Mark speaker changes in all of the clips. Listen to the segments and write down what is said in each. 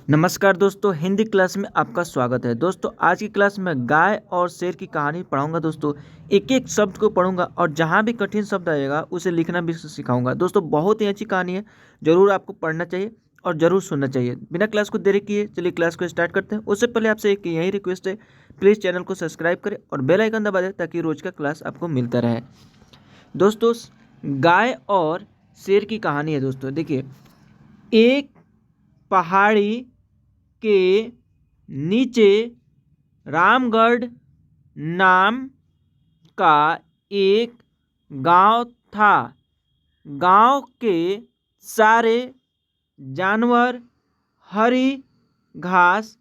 Speaker 1: नमस्कार दोस्तों, हिंदी क्लास में आपका स्वागत है। दोस्तों आज की क्लास में गाय और शेर की कहानी पढ़ाऊंगा। दोस्तों एक एक शब्द को पढ़ूंगा और जहां भी कठिन शब्द आएगा उसे लिखना भी सिखाऊंगा। दोस्तों बहुत ही अच्छी कहानी है, जरूर आपको पढ़ना चाहिए और जरूर सुनना चाहिए। बिना क्लास को देरी किए चलिए क्लास को स्टार्ट करते हैं। उससे पहले आपसे एक यही रिक्वेस्ट है, प्लीज़ चैनल को सब्सक्राइब करें और बेल आइकन दबा दें ताकि रोज का क्लास आपको मिलता रहे। दोस्तों गाय और शेर की कहानी है। दोस्तों देखिए, एक पहाड़ी के नीचे रामगढ़ नाम का एक गांव था। गांव के सारे जानवर हरी घास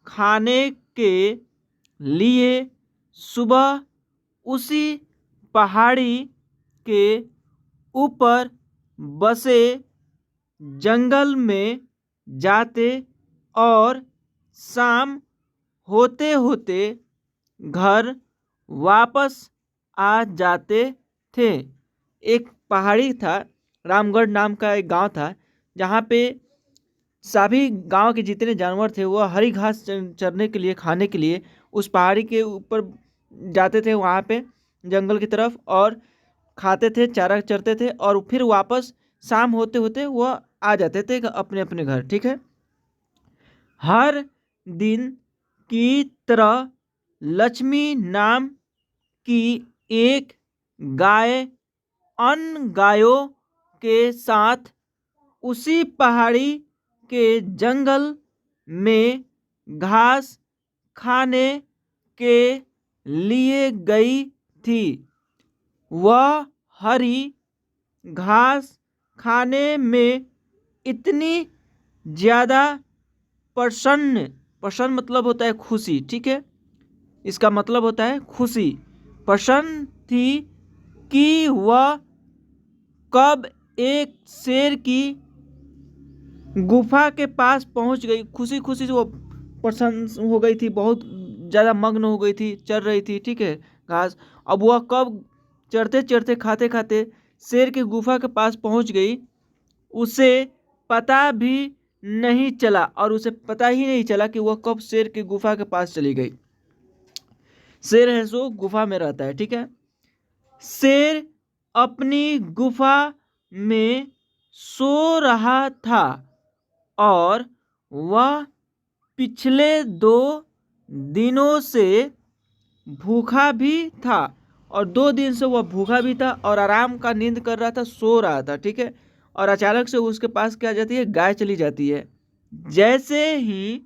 Speaker 1: खाने के लिए सुबह उसी पहाड़ी के ऊपर बसे जंगल में जाते और शाम होते होते घर वापस आ जाते थे। एक पहाड़ी था, रामगढ़ नाम का एक गांव था, जहाँ पे सभी गांव के जितने जानवर थे वो हरी घास चरने के लिए, खाने के लिए उस पहाड़ी के ऊपर जाते थे, वहाँ पे जंगल की तरफ, और खाते थे, चारा चरते थे और फिर वापस शाम होते होते वह आ जाते थे अपने अपने घर। ठीक है। हर दिन की तरह लक्ष्मी नाम की एक गाय अन्य गायों के साथ उसी पहाड़ी के जंगल में घास खाने के लिए गई थी। वह हरी घास खाने में इतनी ज़्यादा प्रसन्न मतलब होता है खुशी। ठीक है, इसका मतलब होता है खुशी। प्रसन्न थी कि वह कब एक शेर की गुफा के पास पहुंच गई। खुशी खुशी से वो प्रसन्न हो गई थी, बहुत ज़्यादा मग्न हो गई थी, चर रही थी। ठीक है, घास। अब वह कब चढ़ते चढ़ते खाते खाते शेर की गुफा के पास पहुंच गई, उसे पता भी नहीं चला, और उसे पता ही नहीं चला कि वह कब शेर की गुफा के पास चली गई। शेर है सो गुफा में रहता है। ठीक है। शेर अपनी गुफा में सो रहा था और वह पिछले 2 दिनों से भूखा भी था, और 2 दिन से वह भूखा भी था और आराम का नींद कर रहा था, सो रहा था। ठीक है। और अचानक से उसके पास क्या जाती है, गाय चली जाती है। जैसे ही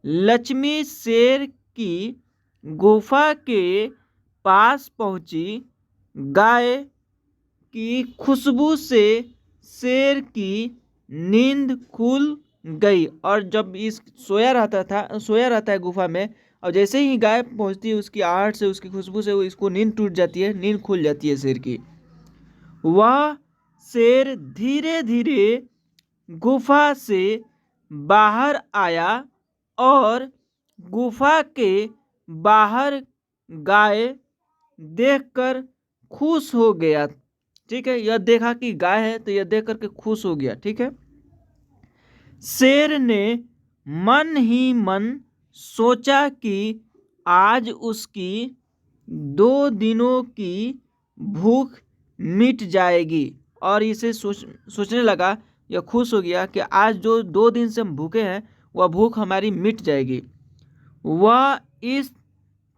Speaker 1: लक्ष्मी शेर की गुफा के पास पहुंची, गाय की खुशबू से शेर की नींद खुल गई। और जब इस सोया रहता है गुफा में, और जैसे ही गाय पहुंचती है, उसकी आहट से, उसकी खुशबू से इसको नींद टूट जाती है, नींद खुल जाती है शेर की। वह शेर धीरे धीरे गुफा से बाहर आया और गुफा के बाहर गाय देखकर खुश हो गया। ठीक है, यह देखा कि गाय है तो यह देख करके खुश हो गया। ठीक है। शेर ने मन ही मन सोचा कि आज उसकी 2 दिनों की भूख मिट जाएगी, और इसे सोचने लगा, यह खुश हो गया कि आज जो 2 दिन से हम भूखे हैं वह भूख हमारी मिट जाएगी। वह इस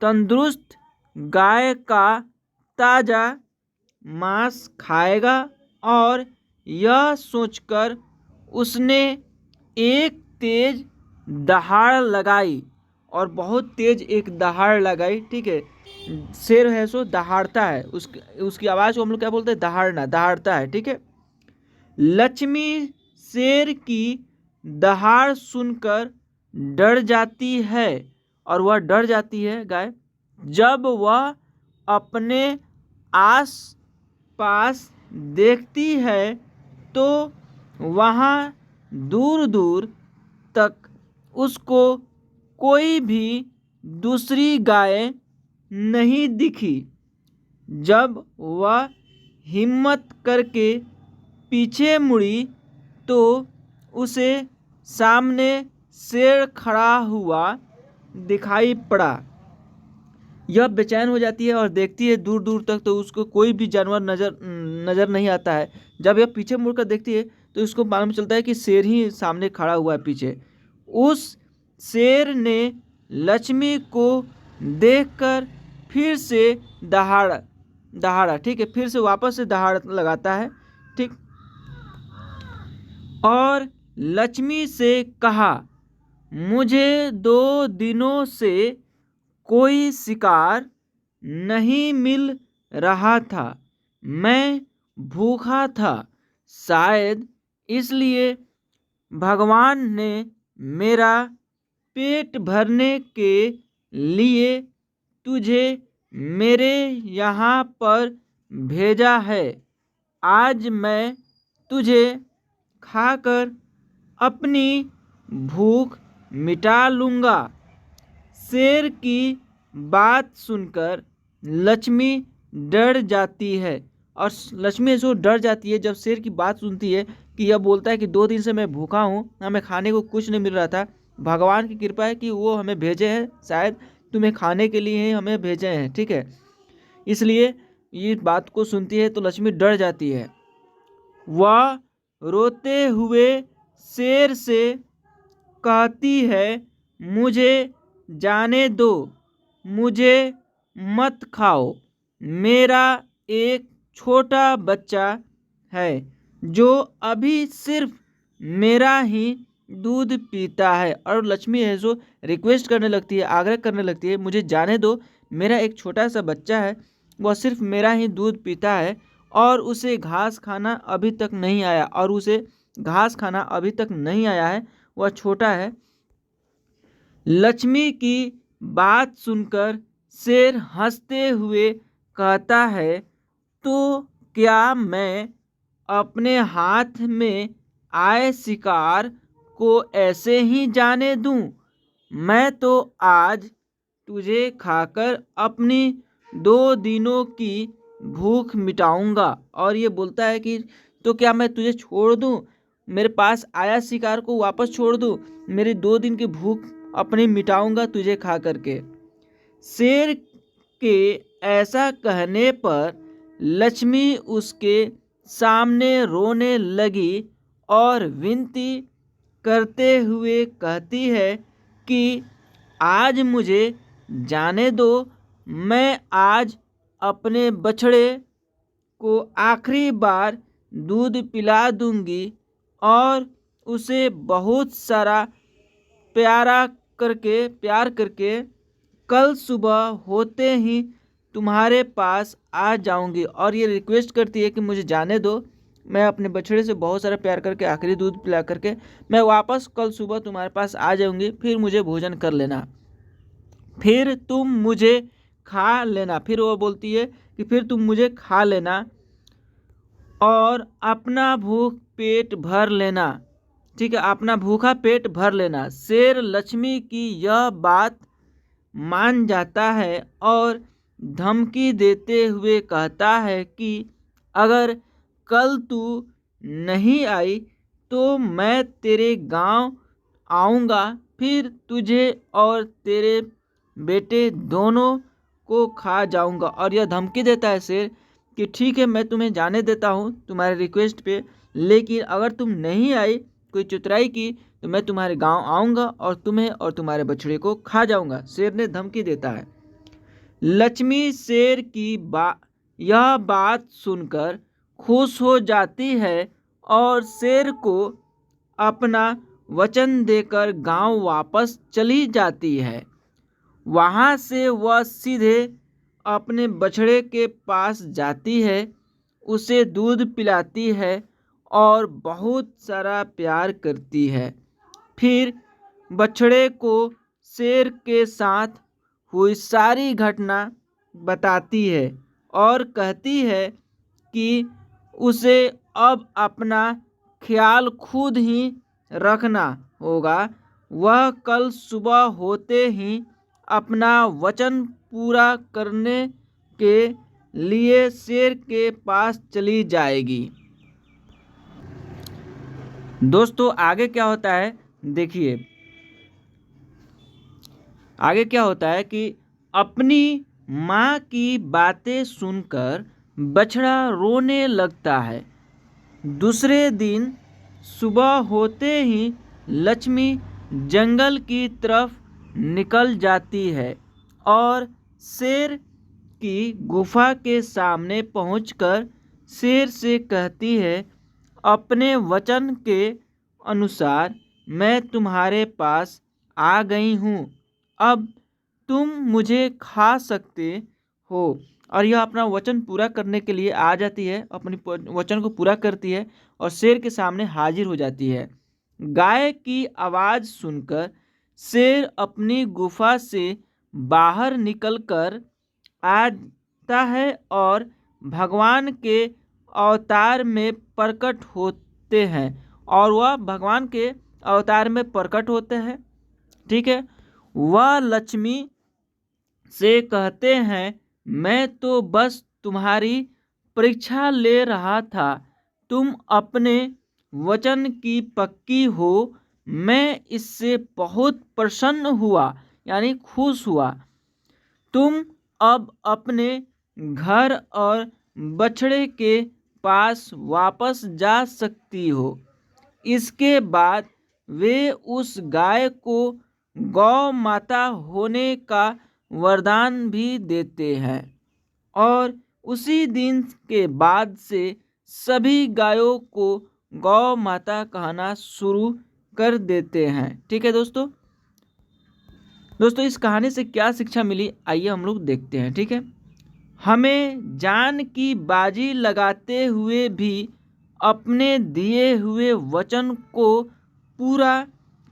Speaker 1: तंदुरुस्त गाय का ताज़ा मांस खाएगा, और यह सोचकर उसने एक तेज दहाड़ लगाई, और बहुत तेज एक दहाड़ लगाई। ठीक है, शेर है सो दहाड़ता है, उसकी आवाज़ को हम लोग क्या बोलते हैं, दहाड़ना, दहाड़ता है। ठीक है। लक्ष्मी शेर की दहाड़ सुनकर डर जाती है, और वह डर जाती है गाय। जब वह अपने आस पास देखती है तो वहाँ दूर दूर तक उसको कोई भी दूसरी गाय नहीं दिखी। जब वह हिम्मत करके पीछे मुड़ी तो उसे सामने शेर खड़ा हुआ दिखाई पड़ा। यह बेचैन हो जाती है और देखती है दूर दूर तक, तो उसको कोई भी जानवर नज़र नहीं आता है। जब यह पीछे मुड़कर देखती है तो इसको मालूम चलता है कि शेर ही सामने खड़ा हुआ है पीछे। उस शेर ने लक्ष्मी को देखकर फिर से दहाड़ा, ठीक है, फिर से वापस से दहाड़ लगाता है, ठीक। और लक्ष्मी से कहा, मुझे 2 दिनों से कोई शिकार नहीं मिल रहा था, मैं भूखा था, शायद इसलिए भगवान ने मेरा पेट भरने के लिए तुझे मेरे यहाँ पर भेजा है। आज मैं तुझे खाकर अपनी भूख मिटा लूँगा। शेर की बात सुनकर लक्ष्मी डर जाती है, और लक्ष्मी ऐसे डर जाती है जब शेर की बात सुनती है कि यह बोलता है कि 2 दिन से मैं भूखा हूँ, हमें खाने को कुछ नहीं मिल रहा था, भगवान की कृपा है कि वो हमें भेजे हैं, शायद तुम्हें खाने के लिए ही हमें भेजे हैं, ठीक है। इसलिए ये बात को सुनती है तो लक्ष्मी डर जाती है। वह रोते हुए शेर से कहती है, मुझे जाने दो, मुझे मत खाओ, मेरा एक छोटा बच्चा है जो अभी सिर्फ मेरा ही दूध पीता है। और लक्ष्मी है जो रिक्वेस्ट करने लगती है, आग्रह करने लगती है, मुझे जाने दो, मेरा एक छोटा सा बच्चा है, वह सिर्फ मेरा ही दूध पीता है और उसे घास खाना अभी तक नहीं आया, वह छोटा है। लक्ष्मी की बात सुनकर शेर हंसते हुए कहता है, तो क्या मैं अपने हाथ में आए शिकार को ऐसे ही जाने दूं? मैं तो आज तुझे खाकर अपनी 2 दिनों की भूख मिटाऊंगा। और ये बोलता है कि तो क्या मैं तुझे छोड़ दूं, मेरे पास आया शिकार को वापस छोड़ दूं, मेरी 2 दिन की भूख अपनी मिटाऊंगा तुझे खा करके। शेर के ऐसा कहने पर लक्ष्मी उसके सामने रोने लगी और विनती करते हुए कहती है कि आज मुझे जाने दो, मैं आज अपने बछड़े को आखिरी बार दूध पिला दूंगी और उसे बहुत सारा प्यार करके कल सुबह होते ही तुम्हारे पास आ जाऊंगी। और ये रिक्वेस्ट करती है कि मुझे जाने दो, मैं अपने बछड़े से बहुत सारा प्यार करके आखिरी दूध पिला करके मैं वापस कल सुबह तुम्हारे पास आ जाऊंगी, फिर मुझे भोजन कर लेना, फिर तुम मुझे खा लेना। फिर वो बोलती है कि फिर तुम मुझे खा लेना और अपना भूख पेट भर लेना, ठीक है, अपना भूखा पेट भर लेना। शेर लक्ष्मी की यह बात मान जाता है और धमकी देते हुए कहता है कि अगर कल तू नहीं आई तो मैं तेरे गांव आऊँगा, फिर तुझे और तेरे बेटे दोनों को खा जाऊँगा। और यह धमकी देता है शेर कि ठीक है, मैं तुम्हें जाने देता हूँ तुम्हारे रिक्वेस्ट पे, लेकिन अगर तुम नहीं आई, कोई चतुराई की, तो मैं तुम्हारे गांव आऊँगा और तुम्हें और तुम्हारे बछड़े को खा जाऊँगा। शेर ने धमकी देता है। लक्ष्मी शेर की यह बात सुनकर खुश हो जाती है और शेर को अपना वचन देकर गांव वापस चली जाती है। वहाँ से वह सीधे अपने बछड़े के पास जाती है, उसे दूध पिलाती है और बहुत सारा प्यार करती है। फिर बछड़े को शेर के साथ हुई सारी घटना बताती है और कहती है कि उसे अब अपना ख्याल खुद ही रखना होगा। वह कल सुबह होते ही अपना वचन पूरा करने के लिए शेर के पास चली जाएगी। दोस्तों आगे क्या होता है देखिए। आगे क्या होता है कि अपनी माँ की बातें सुनकर बछड़ा रोने लगता है। दूसरे दिन सुबह होते ही लक्ष्मी जंगल की तरफ निकल जाती है और शेर की गुफा के सामने पहुंचकर शेर से कहती है, अपने वचन के अनुसार मैं तुम्हारे पास आ गई हूँ, अब तुम मुझे खा सकते हो। और यह अपना वचन पूरा करने के लिए आ जाती है, अपनी वचन को पूरा करती है और शेर के सामने हाजिर हो जाती है। गाय की आवाज़ सुनकर शेर अपनी गुफा से बाहर निकलकर आता है और भगवान के अवतार में प्रकट होते हैं और वह भगवान के अवतार में प्रकट होते हैं। ठीक है। वह लक्ष्मी से कहते हैं, मैं तो बस तुम्हारी परीक्षा ले रहा था, तुम अपने वचन की पक्की हो। मैं इससे बहुत प्रसन्न हुआ, यानी खुश हुआ। तुम अब अपने घर और बछड़े के पास वापस जा सकती हो। इसके बाद वे उस गाय को गौ माता होने का वरदान भी देते हैं और उसी दिन के बाद से सभी गायों को गौ माता कहना शुरू कर देते हैं। ठीक है दोस्तों। दोस्तों इस कहानी से क्या शिक्षा मिली, आइए हम लोग देखते हैं। ठीक है। हमें जान की बाजी लगाते हुए भी अपने दिए हुए वचन को पूरा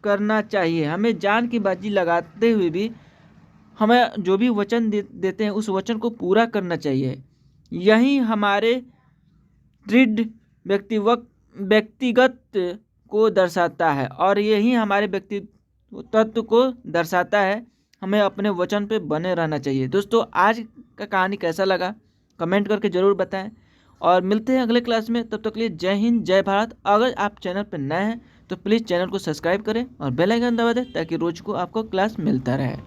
Speaker 1: करना चाहिए। हमें जान की बाजी लगाते हुए भी हमें जो भी वचन देते हैं उस वचन को पूरा करना चाहिए। यही हमारे दृढ़ व्यक्तिगत को दर्शाता है और यही हमारे व्यक्तित्व को दर्शाता है। हमें अपने वचन पे बने रहना चाहिए। दोस्तों आज का कहानी कैसा लगा कमेंट करके ज़रूर बताएं और मिलते हैं अगले क्लास में। तब तक के लिए जय हिंद जय भारत। अगर आप चैनल पर नए हैं तो प्लीज़ चैनल को सब्सक्राइब करें और बेल आइकन दबा दें ताकि रोज़ को आपको क्लास मिलता रहे।